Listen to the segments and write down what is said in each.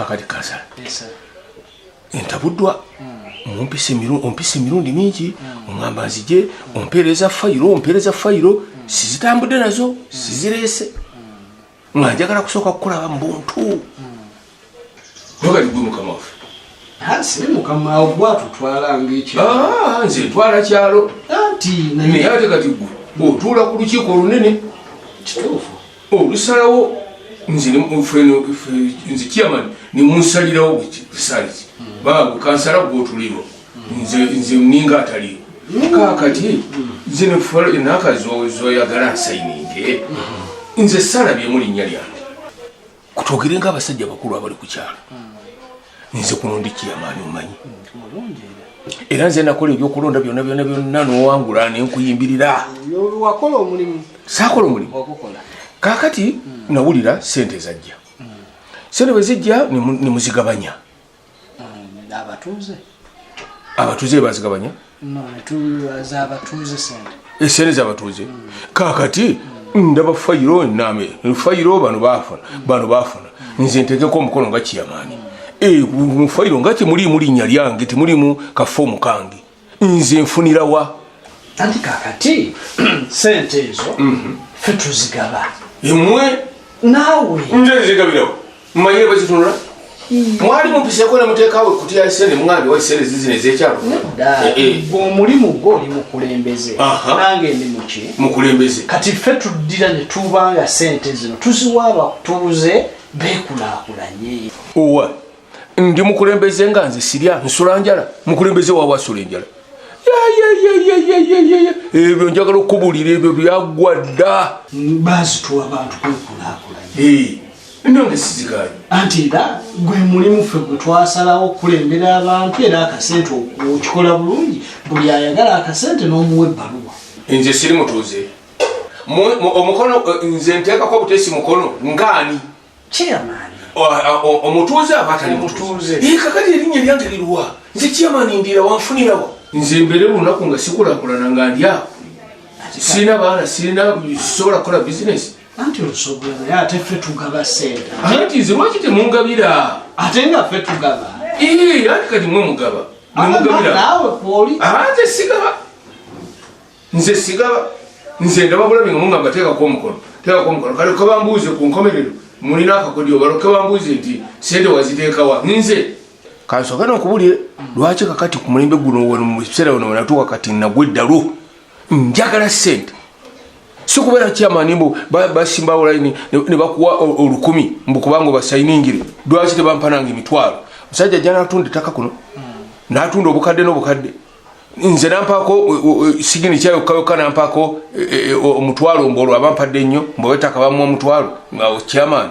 kakati kasala entabudwa ompise emirundi mingi oŋŋamba nzije ompeereza fayiro sizitambudde nazo sizireese nga njagala kusooka kukulaba mu buntu ogali gwe mukama waffe si mukama gwatutwala ng'ekyalo nze ntwala kyalo naye ate kati gwe otuula ku lukiiko olunene kituufu olusalawo nze kiyamani nemunsalirawo busaliki baawe kansala gwotulirwa nze ninga ataliyo kakati nze enaka zoyagala nsayininge nze salabye mu linnya lyange kutwogere ng'abasajja bakulu abali ku kyalo nze kuno ndi kiyamani omanyi era nze nakola ebyokulonda byonna n'owangula nenkuyimbirira wakola omulimu saakola omulimu kakati nawulira sente zajja sente bwe zijja nemuzigabanya abatuuze bazigabanya esente z'abatuuze kakati ndaba fayiro ename fayiro bano baafuna nze ntegeko omukono nga kiyamaani mu fayiro nga temulimu linnya lyange temulimu kafoomu kange nze nfunirawa anti kakati sente ezo ffe tuzigaba emwe naawe nze zigabirawo mmanyire bazitunula mwali mumpiseko nemuteekawo ekutiya sente muŋambi wa sente zizino ez'ekyalo omulimu gwo oli mukulembeze nange ndi muki mukulembeze kati ffe tuddira ne tubanga sente zino tuziwa abatuuze beekulaakulanye owa ndi mukulembeze nga nze sirya nsula njala mukulembeze waawe asula enjala ebyo njagala okubuulira ebyo byaggwa dda bazituwa abantu kwekulaakulanye nange siziganye anti era gwe mulimu ffe gwe twasalawo okulembera abantu era akasente okikola bulungi buli ayagala akasente n'omuwa ebbaluwa nze siri mutuuze omukono nze nteekako obutesi mukono ngaani kiyamaani omutuuze aba atali mutuuze kakati erinnya lyange liruwa nze kiyamaani ndira wanfunirawa nze mbere lunaku nga sikulaakulana nga ndi ako sirina baana sisobola kukola bizinesi anti osobola naye ate ffe tugaba sente anti nze lwaki temungabira ate nga ffe tugaba anti kati mwe mugaba naawe kwoli nze sigaba nze ndaba bulabi nga mungamba teekako omukono kale kabambuuze ku nkomerero mulina akakodyo balo kabambuuze nti sente waziteekawa nze kansooka n'okubuulire lwaki kakati ku mulembe guno mu biseera bino wenatuuka kati nagwa eddalu njagala sente sikubeera kyamaani mbu basimbawo layini ne bakuwa 10,000 mbu kubanga obasayiningire lwaki tebampa nange emitwalo musajja ajja n'atunda ettaka kuno n'atunda obukadde n'obukadde nze nampaako sigini kyayokkayoka nampaako omutwalo mbolwo abampadde ennyo mbwettaka bamuwa omutwalo nga kyamaani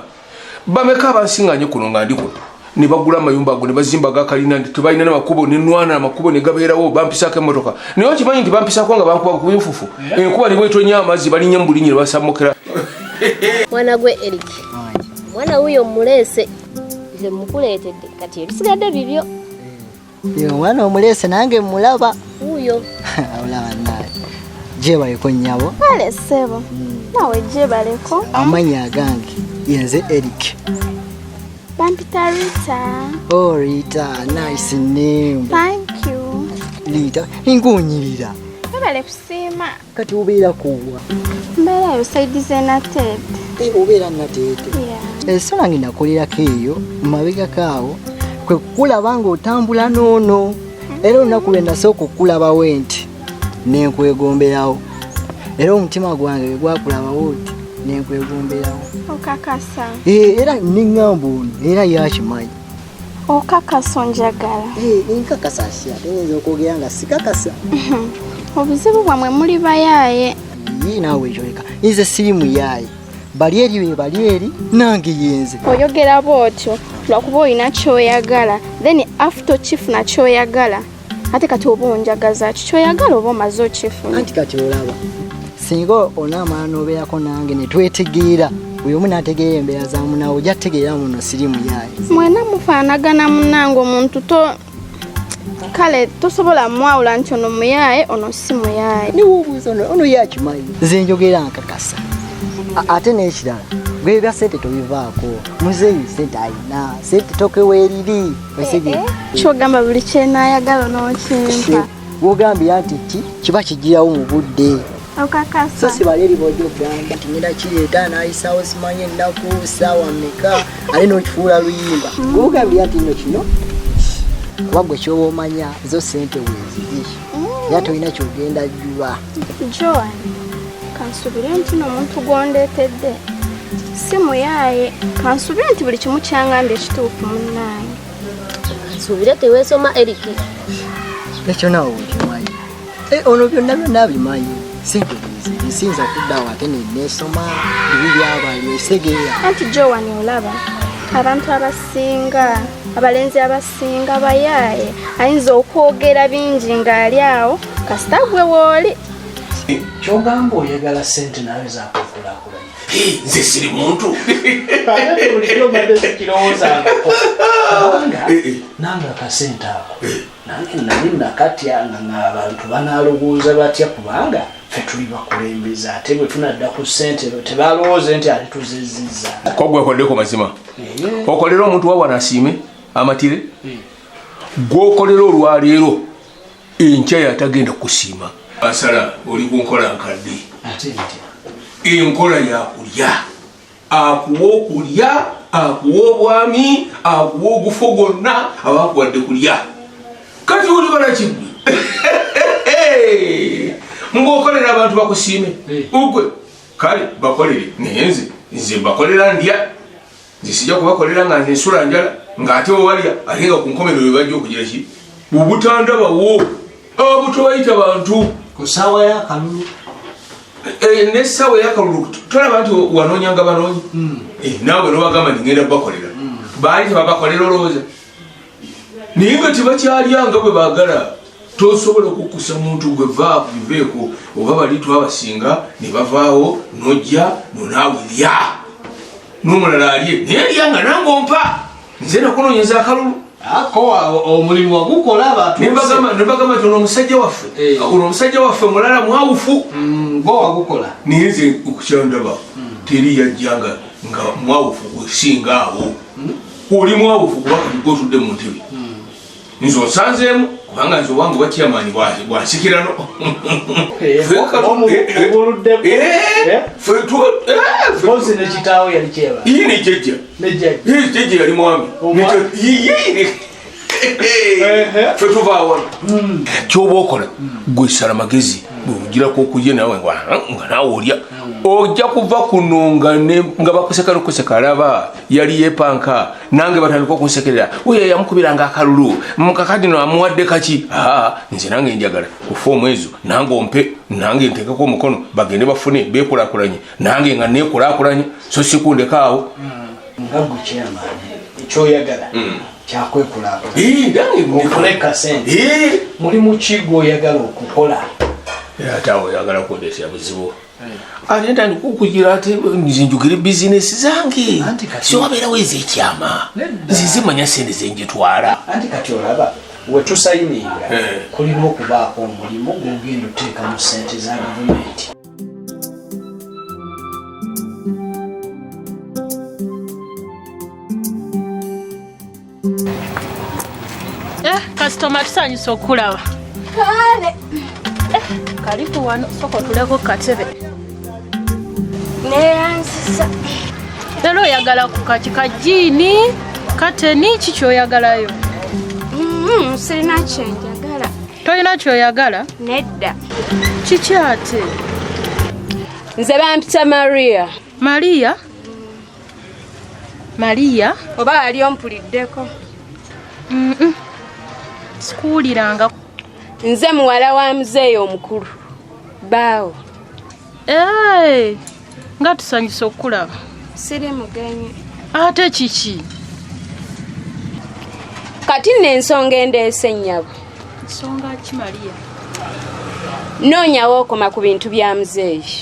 bameka abansiŋŋanye kuno nga ndi kuno ne bagula amayumba ago ne bazimba gakalina tebalina n'amakubo nenwana amakubo ne gabeerawo bampisaako emmotoka naye okimanyi nti bampisaako nga bankuba ku binfufu enkuba ne bwetonya amazzi balinnya mu bulinyi ne basamukira mwana gwe Eric mwana huyo mulese nze mukuleetedde kati ebisigadde bibyo mwana omulese nange mulaba huyo olaba naye jebaleko nnyabo ale ssebo nawe jebaleko amanya agange yenze Eric Bampita Rita. Oh Rita, nice name. Thank you. Rita, ingunyirira. Bale kusima. Kati ubeera kuwa. Mbera yo side zena tete. Ubeera na tete. Yeah. Sona ngina kulira keyo, mabega kawo. Kwe kula bango otambula nono. Era onakulenda soko kulaba wenti. Nenkwegomberawo. Era omutima gwange gwakulaba woti. Nenkwegomberawo. Okakasa. Era ningambo era yakimanyi. Okakasa njagala. Nkakasa asya tenzo okugenda sikakasa. Obuzibu bwamwe muri bayaye. Nawe joleka. Nze sirimu yaye. Bali nange yenze. Oyogera bwotyo lwakuba oyina kyoyagala then after chief na kyoyagala ate kati oba onjagaza kyoyagala oba omaze okifuna. Anti kati olaba. Singo onamala nobeerako nange ne twetegeera uyo muna ategeera embeera za munawo ojja tegeera muno sirimu yaye. Mwena mufaanagana munange omuntu to kale tosobola mwawula nti ono muyaye ono si muyaye. Niwo obuuza ono yakimanyi. Nze njogera nkakasa. Ate n'ekirala gwe bya sente tobivaako muzeeyi sente ayina sente tokeweeriri wesege kyogamba buli kyenayagala n'okimpa wogambye nti kiba kijirawo mu budde okakasa so sibaleri bojogamba tinyina kireeta nayisawo simanye ennaku saawa mmeka ale n'okifuula luyimba wogambye nti nno kino kuba gwe kyoba omanya zo sente weeziri era tolina kyogenda jjuba Joan kansubire nti n'omuntu gw'ondeetedde si muyaaye kansubire nti buli kimu kyangambye ekituufu munnaaye nsubire teweesoma Eriki ekyo naawe okimanyi ono byonna byonna bimanyi sente weeziri nsinza kuddawo ate neneesoma ebiryabali esegeera anti Joan olaba abantu abasinga abalenzi abasinga bayaaye ayinza okwogera bingi ng'ali awo kasita gwe wooli kyogamba oyagala sente nawe zakukulaakulanya nze siri muntu ate bulijjo mbadde sikirowoozangako kubanga nange akasente ako nange nali nakatyanga ng'abantu banaalowooza batya kubanga ffe tuli bakulembeze ate bwe tunadda ku ssente tebalowooze nti ate tuzizizza ko gwe okoddeko mazima okolera omuntu wawana asiime amatire gwokolera olwaleero enkya yatagenda kusiima asala oli kunkola nkadde ate nti enkola yakulya akuwa okulya akuwa obwami akuwa ogufo gwonna abakuwadde kulya kati oli balakibbi ng'okolera abantu bakusiime ugwe kale bakolere naye nze bakolera ndya nze sijja kubakolera nga nsula njala ng'ate wewalya ate nga ku nkomerero bajja okugira ki bubutandabawo abutobayita bantu ku ssaawa y'akalulu n'essaawa ey'akalulu tolaba nti wanoonyanga banoonyi naawe nobagamba nti ngenda bakolera baali tebabakolera olowooza naye nga tebakyalyanga bwe baagala tosobola okukusa muntu gwe vaaku biveeko oba bali twabasinga ne bavaawo nojja nonaawe lya n'omulala alye naye lyanga nange ompa nze nakunoonyeza akalulu ako omulimu wagukola nebagamba nti ono omusajja waffe ono omusajja waffe mulala mwawufu bo wagukola naye nze okukyandaba teri yajjanga nga mwawufu gusinga awo oli mwawufu kuba gotudde mu ntebe nze osanzeemu kubanga nze owange bwa chairman bwansikirano nejjajja yali mwami fe tuvaawa kyoba okola gwesala magezi bwegirako okulya nawe nga naawe olya ojja kuva kuno nga bakuseka nokuseka alaba yali yepanka nange batandika okunsekerera oyo yamukubiranga akalulu mukakati no amuwadde kaki nze nange njagala kufa omwezo nange ompe nange ntekeko omukono bagende bafune bekulaakulanye nange nga nekulaakulanye so sikundeka awo nga gukyamaani ekyoyagala kyakwekulaakulanya sente mulimu ki gwoyagala okukola ate awo oyagala kundeesya buzibu ate ntandika okugira ate nzinjukire bizinesi zange siwabeerawo ez'ekyama zizimanya sente zenjitwala anti kati olaba wetusayininga kulina okubaako omulimu gwogenda oteekamu sente za gavumenti kasitoma tusanyusa okulaba kale kaliku wano soko tuleko katebe neyanzisa leero oyagala ku kaki ka jiini kateni kikyoyagalayo sirina kyenjagala tolina kyoyagala nedda kiki ate nze bampita Maria oba ali ompuliddeko sikuwuliranga nze muwala wa muzeeyi omukulu baawo nga tusanyusa okulaba siri mugenyi ate kiki kati n'ensonga endeese ennyabo nsonga ki Maria noonyawo okoma ku bintu bya muzeeyi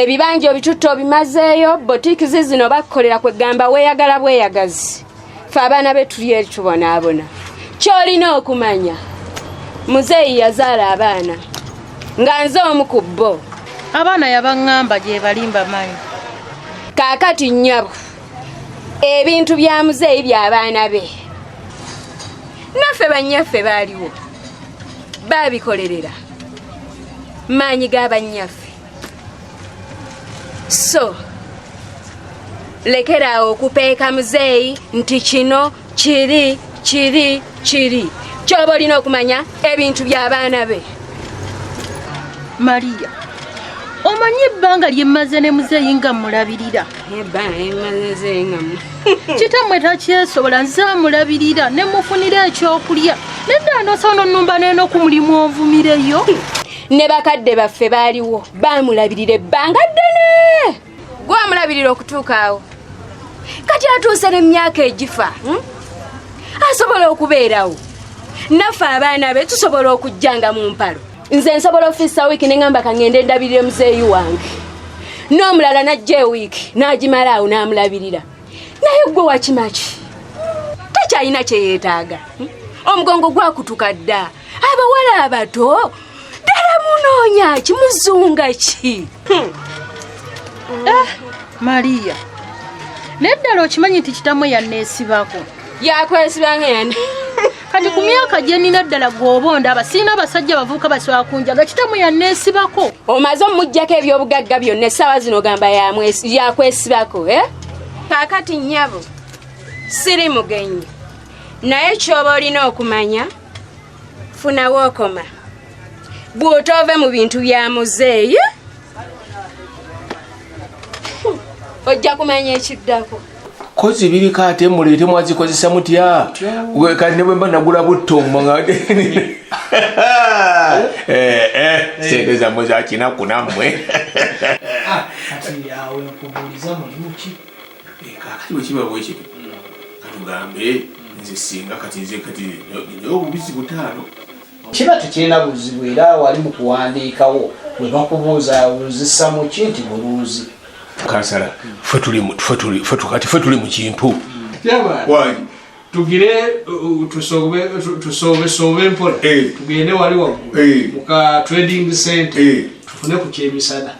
ebibanja obitutta obimazeeyo botiiki zino bakkolera kwegamba weeyagala bweyagazi fe abaana be tuli eri tubonaabona ky'olina okumanya muzeeyi yazaala abaana nga nze omu ku bo abaana yabaŋŋamba gye balimba manyi Kaakati nnyabo ebintu bya muzeeyi by'abaana be naffe bannyaffe baaliwo baabikolerera maanyi g'abannyaffe so lekeraawo okupeeka muzeeyi nti kino kiri ky'oba olina okumanya ebintu by'abaana be. Maria, omanyi ebbanga lye mmaze ne muzeeyi nga mulabirira? Kitammwe takyesobola nze mulabirira ne mufunira ekyokulya nedda nosobola nnumba n'eno ku mulimu ovumireyo. Ne bakadde baffe baaliwo baamulabirira ebbanga ddene gwamulabirira okutuuka awo kati atuuse n'emyaka egifa asobola okubeerawo naffe abaana be tusobola okujjanga mu mpalo. Nze nsobola ofisa wiiki ne ngamba kangende ndabirire muzeeyi wange n'omulala najja ewiiki n'agimala awo n'amulabirira naye gwe wakimaki takyalina kye yeetaaga. Omugongo gwakutuka dda abawala abato ddala munoonya ki muzunga ki? Maria, neddala okimanyi nti kitamwe yanneesibako? Yakwesibanga yani kati ku myaka gye nnina ddala gw'oba ndaba sirina abasajja bavubuka basobola kunjaga kitamwe yanneesibako. Omaze omuggyako ebyobugagga byonna essaawa zino gamba yakwesibako. Kaakati nnyabo siri mugenyi naye ky'oba olina okumanya funawo okoma bw'otoove mu bintu bya muzeeyi ojja kumanya ekiddako. Kozi biriko ate muleete mwazikozesa mutya kati ne bwe mba nagula butto sente zammwe zakinaku nammwe kati bwekiba bwekito katugambe nze singa kati nze kati nyo obubizi butaano kiba tekirina buzibu era wali mu kuwandiikawo bwe bakubuuza ozisa mu ki nti bulunzi kansala ffe tuli mu kintu tugire tusobe mpola tugende wali waggulu muka trading center tufune ku kyemisana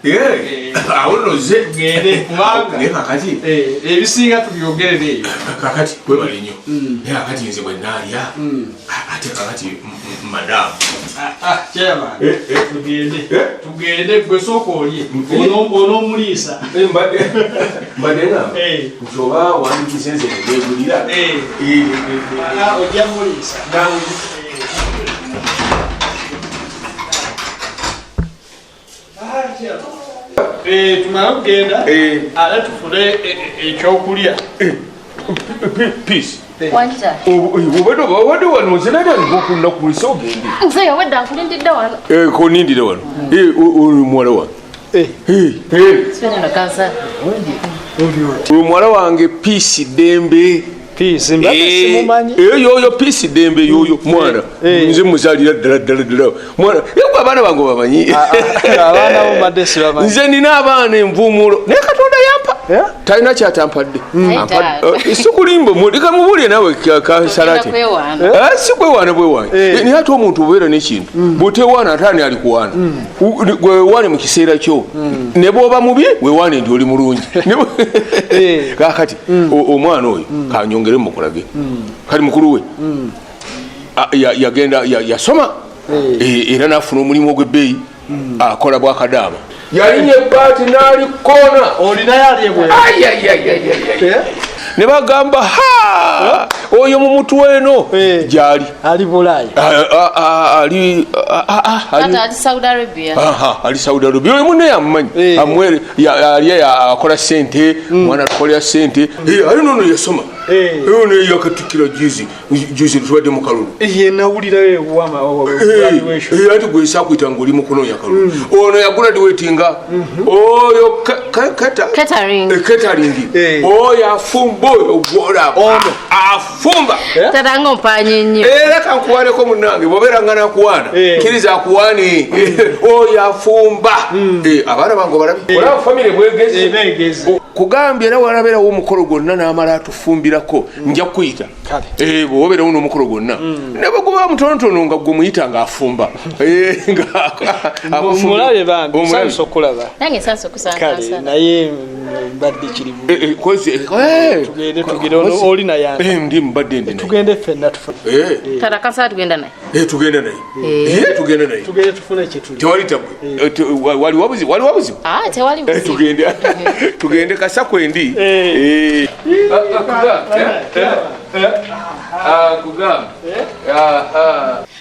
awo noze tugende kubanga kakati ebisinga tubyogerereyo kakati kwebale nnyo naye akati nze bwe naalya ate kakati madamu tugende gwe sooka olye onoomuliisa mbadde nga nti oba wandikize nze negegulira ojja muliisa tumala kugenda ate tufune ekyokulya. Peace. Obadde wano nze nali alikunakulisa ogende nze wedda nkulindidde wano konindire wano muwala wange muwala wange Peace Dembe yoyo Peace Dembe yoyo mwana nze muzalira ddala mwana yegwe abaana bange bamanyi nze nina abaana envumulo naye Katonda yampa talina kyatampadde sikulimba leka mubulye nawe kasalati sikwewaana bwewaana naye ate omuntu obeera n'ekintu bwotewaana ate ani alikuwaana wewaane mu kiseera kyo ne bw'oba mubi wewaane nti oli mulungi kakati omwana oyo kanyongere mukulage kali mukulu we yagenda yasoma era n'afuna omulimu ogw'ebbeeyi akola bwakadaama yalinye ebbaati n'alikona olinayo alyebwe ne bagamba oyo mu mutu eno gyali ali Bulaya ali Saudi Arabia ali Saudi Arabia oyo munne yamumanyi amwere ali akola sente mwana atukolera sente ali nono yasoma ono yakatukira juzi tubadde mu kalulu nawulirayo ewama ati gwesa kwita ng'oli mu kunoonya kalulu ono yagula diwetinga oyo catering oyo afumba oyo gwola fumba Tatango mpanye nnyo. Era kankuwaneko munnange bwobeeranga nakuwaana kkiriza akuwaani oyo afumba abaana bange balabi olaba famire bwegezi kugambye era walabeerawo omukolo gwonna n'amala atufumbirako nja kuyita bwobeerawo n'omukolo gwonna ne bweguba mutonotono nga gwe muyita ng'afumba mulabe bambi sanso okulaba Nange sanso okusankasa. naye mbadde kiribu tugende oli nayange ndi mbadde ndi tugende ffenna tufune Tarakasa tugenda naye. tugenda naye tugende tufune kyetuli tewali tabwe wali wabuzibu Tewali buzibu. tugende kasa kwendi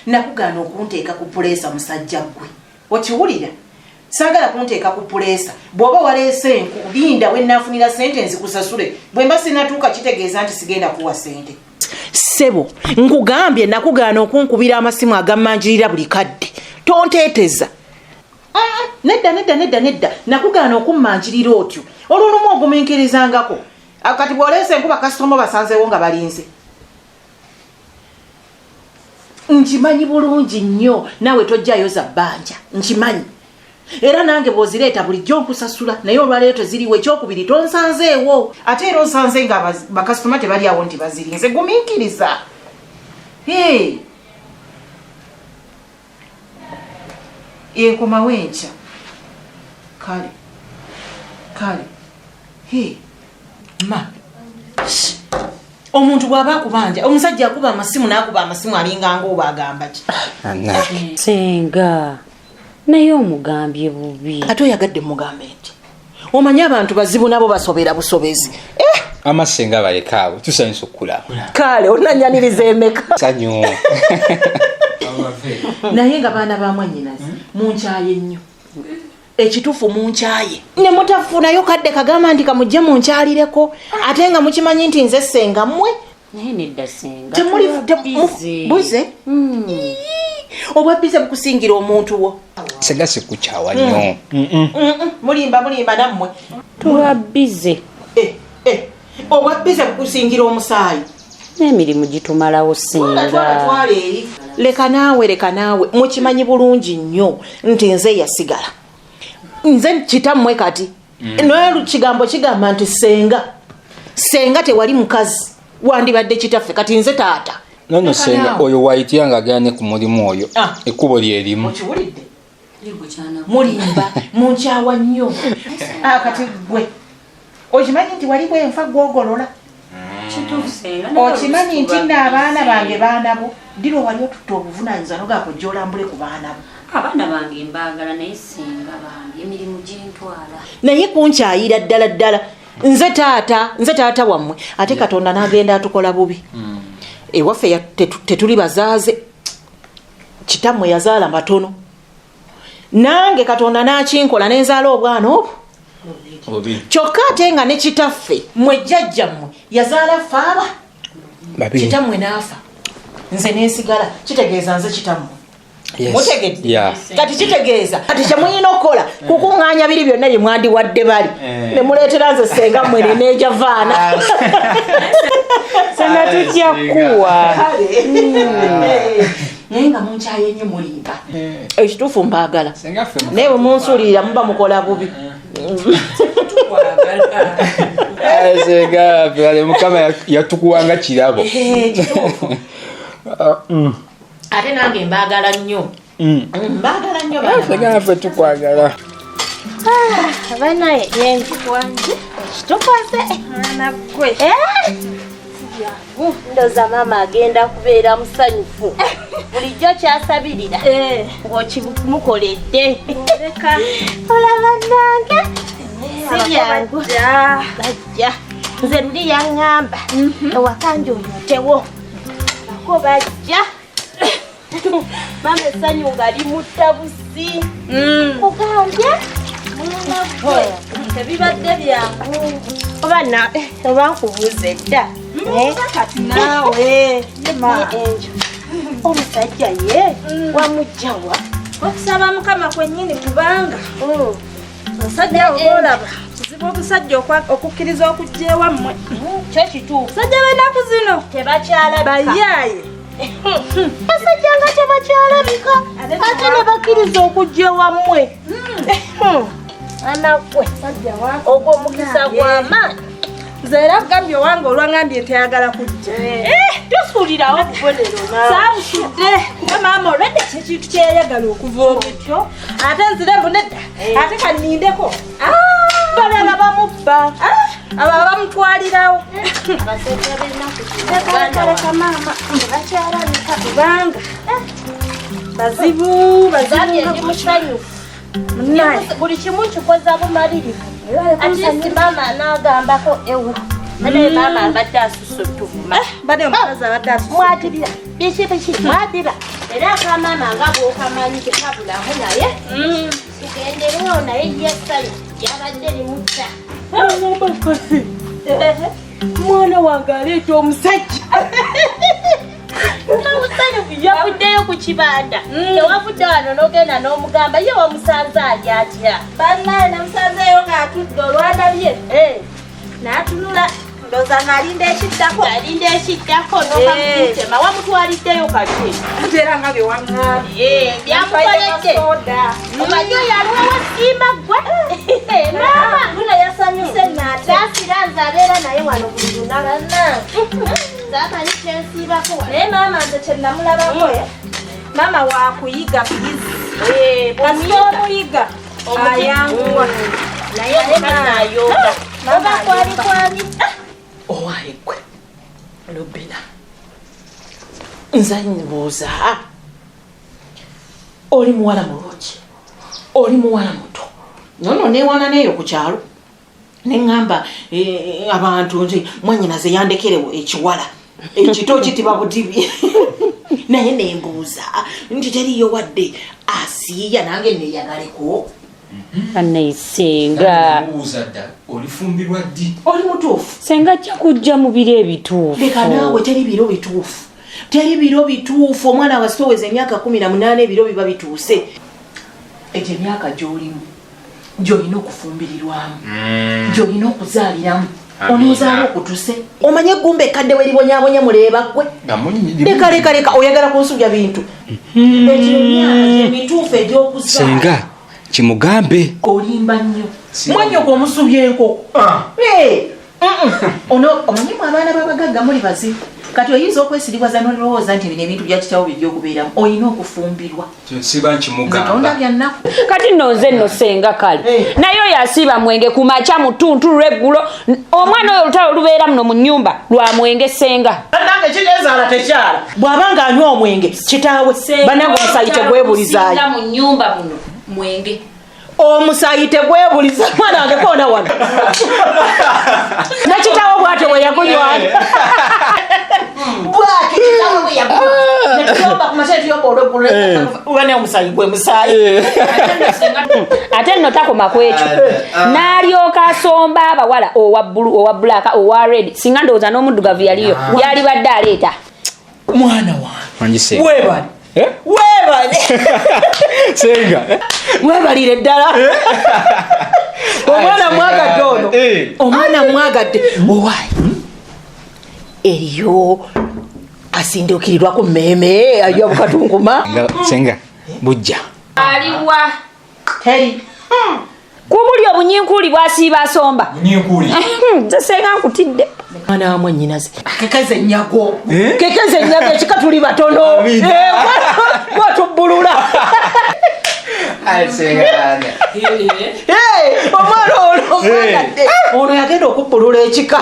Nakugaana okunteeka ku puleesa musajja gwe okiwulira saagala kunteeka ku puleesa bw'oba waleese enku linda we naafunira sente nzikusasule bwe mba sinatuuka kitegeeza nti sigenda kuwa sente ssebo nkugambye nakugaana okunkubira amasimu agammanjirira buli kadde tonteeteza nedda nakugaana okummanjirira otyo olulimu oguminkirizangako kati bw'oleese enkuba kasitoma basanzeewo nga balinze nkimanyi bulungi nnyo naawe tojjayo za bbanja nkimanyi era nange bw'ozireeta bulijjo nkusasula naye olwaleero teziriwo ekyokubiri tonsanzeewo ate era onsanze nga bakasitoma tebali awo nti bazirinze guminkiriza enkomawo enkya kale ma omuntu bw'aba akubanja omusajja akuba amasimu n'akuba amasimu alinganga oba agamba ki senga naye omugambye bubi ate oyagadde mugambe nti omanyi abantu bazibu nabo basobera busobezi amasenga balekaawo tusanyusa okukulaba kale onanyaniriza emeka sanyu naye nga baana ba mwannyinazi munkyaye nnyo ekituufu munkyaye ne mutafunayo kadde kagamba nti kamujje munkyalireko ate nga mukimanyi nti nze senga mmwe naye nedda senga buze obwebbize bukusingira omuntu wo senga sikukyawa nnyo mulimba nammwe tubabbize obwebbize bukusingira omusaayi n'emirimu gitumalawo senga leka naawe mukimanyi bulungi nnyo nti nze yasigala nze kitammwe kati naye kigambo kigamba nti senga tewali mukazi wandibadde kitaffe kati nze taata nono senga oyo wayityanga agane ku mulimu oyo ekkubo lyerimu okiwulidde mulimba munkyawa nnyo kati gwe okimanyi nti wali bwenfa gwogolola okimanyi nti n'abaana bange baanabo diro wali otutta obuvunaanyizibwa nogakojja olambule ku baanabo abaana bange mbaagala naye senga bange emirimu gyentwala naye kunkyayira ddala nze taata wammwe ate katonda n'agenda atukola bubi ewaffe tetuli bazaaze kitammwe yazaala batono nange katonda n'akinkola nenzaala obwana obwo kyokka ate nga ne kitaffe mmwe jjajjammwe yazaala faaba kitammwe n'afa nze nensigala kitegeeza nze kitammwe mutegedde kati kitegeeza kati kyemuyina okukola kukuŋŋaanya biri byonna bye mwandiwadde bali ne muleetera nze senga mmwe neneeja vaana senga tujja kuwa naye nga munkyaye nnyo mulimba ekituufu mbaagala naye bwe munsuulirira muba mukola bubi senga vale mukama yatukuwanga kirabo ate nange mbaagala nnyo senga naffe tukwagala banaye yenzikwanje ekitukoze anagwe ndoza mama agenda kubeera musanyufu bulijjo kyasabirira ng'okimukoledde olaba nange si byangu bajja nze luli yaŋŋamba ewakanje omutewo ako bajja mama essanyu nga limutta busi kugambye tebibadde byangu oba nkubuuza edda kati naawe enjo omusajja ye wamugjawa okusaba mukama kwennyini kubanga omusajja oba olaba kiyitibwa obusajja okukkiriza okujja ewammwe. Kyo kituufu. Sajja b'ennaku zino tebakyalabika. bayaaye. Basajja nga tebakyalabika ate ne bakkiriza okujja ewammwe. Anakwe ogwo omukisa gw'amaanyi. Nze era kugambye owange olwangambye nti ayagala kujja. Tosuulirawo kubonero naawe. Saabusudde kuba maama olwedde kyekintu kyeyagala okuva omutyo. Ate nzire mbu nedda ate kannindeko. Balala bamubba. Abo bamutwalirawo. Kaleka maama tebakyalabika kubanga bazibu ndi musanyufu. Buli kimu kikoza bumalirivu. Ati maama anaagambako ewu. Naye maama abadde asusuttuvuma. Badde omukazi abadde asusuttuvuma. Mwadirira. Biki mwadira. Era akamaama nga bw'okamanyi tekabulamu naye. Tugenderewo naye yasale yabadde limutta. Mwana wange aleeta omusajja. Yavuddeyo ku kibanda. Tewavudde wano n'ogenda n'omugamba ye wamusanze ali atya. Bannaye namusanzeeyo ng'atudde olwandabye. N'atunula ndowooza ng'alinda ekiddako. Alinda ekiddako n'okamutema wamutwaliddeyo kati. Ate era nga bye waŋŋambye. Byamukoledde. Omanyi oyo aliwo wasimba ggwe. Maama Luna yasanyuse n'ate. saasira nze abeera naye wano buli lunaku. Saamanyi kyensiibako. Naye maama nze kye namulabako maama waakuyiga bizi. Kasita omuyiga ayanguwa. Naye omukazi ayonda. Oba kwali. Owaye gwe Lubina nze nbuuza oli muwala mulungi oli muwala muto nono newana neeyo ku kyalo neŋŋamba abantu nti mwanyinaze yandekere ekiwala ekito kitiba budibi naye nembuuza nti teriyo wadde asiiya nange neyagaleko Anaisenga Uzadda olifumbirwa ddi oli mutuufu senga ajja kujja mu biro ebituufu. Leka naawe teri biro bituufu. Teri biro bituufu. Omwana wa stoweza emyaka 18 ebiro biba bituuse. Egyo emyaka gy'olimu gy'olina okufumbirirwamu gy'olina okuzaaliramu onozaala okutuse. Omanye eggumba ekkadde we libonyaabonya muleeba ggwe. Leka oyagala kunsubya bintu. Egyo emyaka gy'emituufu egy'okuzaala. Senga kimugambe Olimba nnyo. Mwanyo gwomusubya enkoko. Ono omanyimu abaana b'abagagga muli bazibu. Kati oyinza okwesiriwaza n'olowooza nti bino ebintu bya kitaawo bijja okubeeramu. Olina okufumbirwa. Nsiba nkimugamba. Tonda nnaku. Kati nnoze nno senga kale. Naye oyo asiiba mwenge ku makya mu ttuntu lw'eggulo. Omwana oyo olutalo lubeera muno mu nnyumba lwa mwenge senga. Nange kigezaala tekyala. Bw'aba ng'anywa omwenge kitaawe bannange omusaayi tegwebulizaayo. Singa mu nnyumba muno mwenge. Omusaayi tegwebuliza mwana wange koona wano. Nekitaawo bw'atyo we yagunywa. Bw'atyo kitaawo we yagunywa. Nekiyomba ku masaayi tuyomba olw'eggulu. Uba ne omusaayi gwe musaayi. Ate nno takoma ku ekyo. N'alyoka asomba abawala owa bbulu owa bbulaaka owa red. Singa ndowooza n'omuddugavu yaliyo yali badde aleeta. Mwana wange. Weebale. Weebale. Senga weebalire ddala. Omwana mwagadde ono. Omwana mwagadde. Owaayi. Eriyo asindukirirwa ku mmeeme aywa bukatunguma. Senga bujja. Aliwa. Teri. Kubuli obunyinkuli bwasiiba asomba. Bunyinkuli. Senga nkutidde. Mwana wa mwannyinaze. Kekeze nnyago. Kekeze nnyago ekika tuli batono. Bwatubbulula. Omwana ono mwagadde. Ono yagenda okubbulula ekika.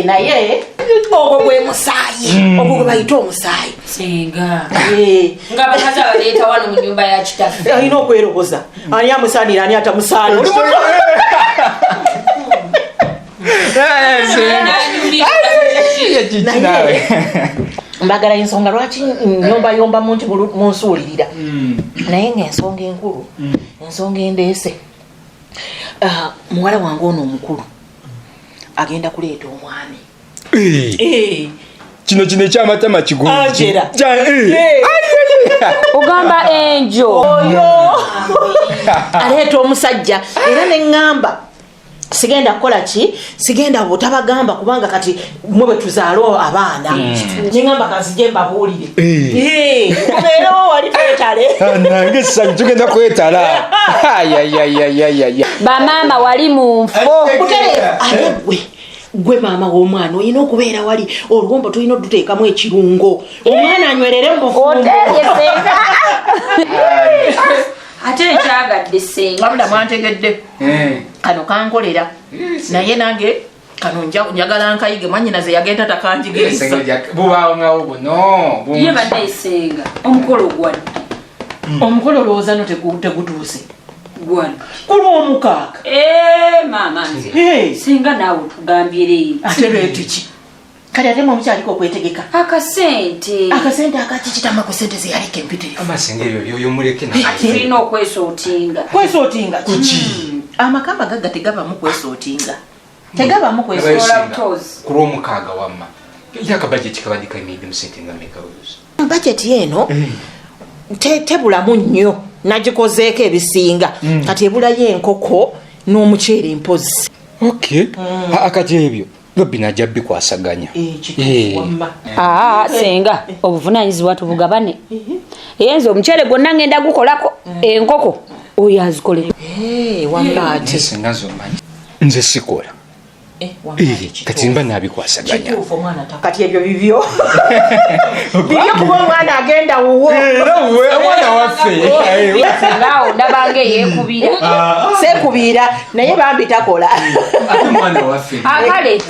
Naye ogwo gwe musaayi. Ogwo gwe bayita omusaayi. Senga. Nga bakazi abaleeta wano mu nnyumba ya kitaffe. Alina okweroboza. Ani amusaanira ani atamusaanira. Mbagala ensonga lwaki nyombayomba munti munsuulirira. Naye ng'ensonga enkulu ensonga endeese muwala wange ono omukulu agenda kuleeta omwami. Kino ekyamatama kigulu. Angela. Ogamba enjo. Oyo. aleeta omusajja era neŋŋamba sigenda kukola ki sigenda butabagamba kubanga kati mwe bwe tuzaalo abaana neŋŋamba kanzije mbabuulire kubeerawo wali twetale nange essanyu tugenda kwetala bamaama wali mu nfo ate gwe maama w'omwana olina okubeera wali oluwombo tulina oduteekamu ekirungo omwana anywerere muotelyesenga ate ekyagadde senga wabula mwantegedde kano kankolera naye nange kano njagala nkayige mwanyinaze yagenda takanjigiriza bubaongawo buno ye badde esenga omukolo gwadde omukolo lowooza no tegutuuse gwadde kulwomukaaga maama nze singa naawe tugambye leero ate leetiki kati ate mwomukyaliko okwetegeka akasente akaki kitama ku sente zeyaleka empitirivu amasenga ebyo byoyomuleke tulina okwesootinga kuki amakamba gaga tegabamu kwesootinga tegabamu kulwomukaaga wamma yakabajeti kabadika emiyidi musente nga mekawuzi bajeti eno tebulamu nnyo nagikozeeko ebisinga kati ebulayo enkoko n'omuceere mpozi akati ebyo lobi najja bikwasaganya senga obuvunanyizibwa tubugabane yenza omuceere gwonna ngenda gukolako enkoko oyo azikolere wambaate senga zomanyi nze sikola kati mba nabikwasaganya kati ebyo bibyo kuba omwana agenda wuwo omwana waffe sengawo ndabange yeekubira seekubira naye bambi takola ate omwana waffe akale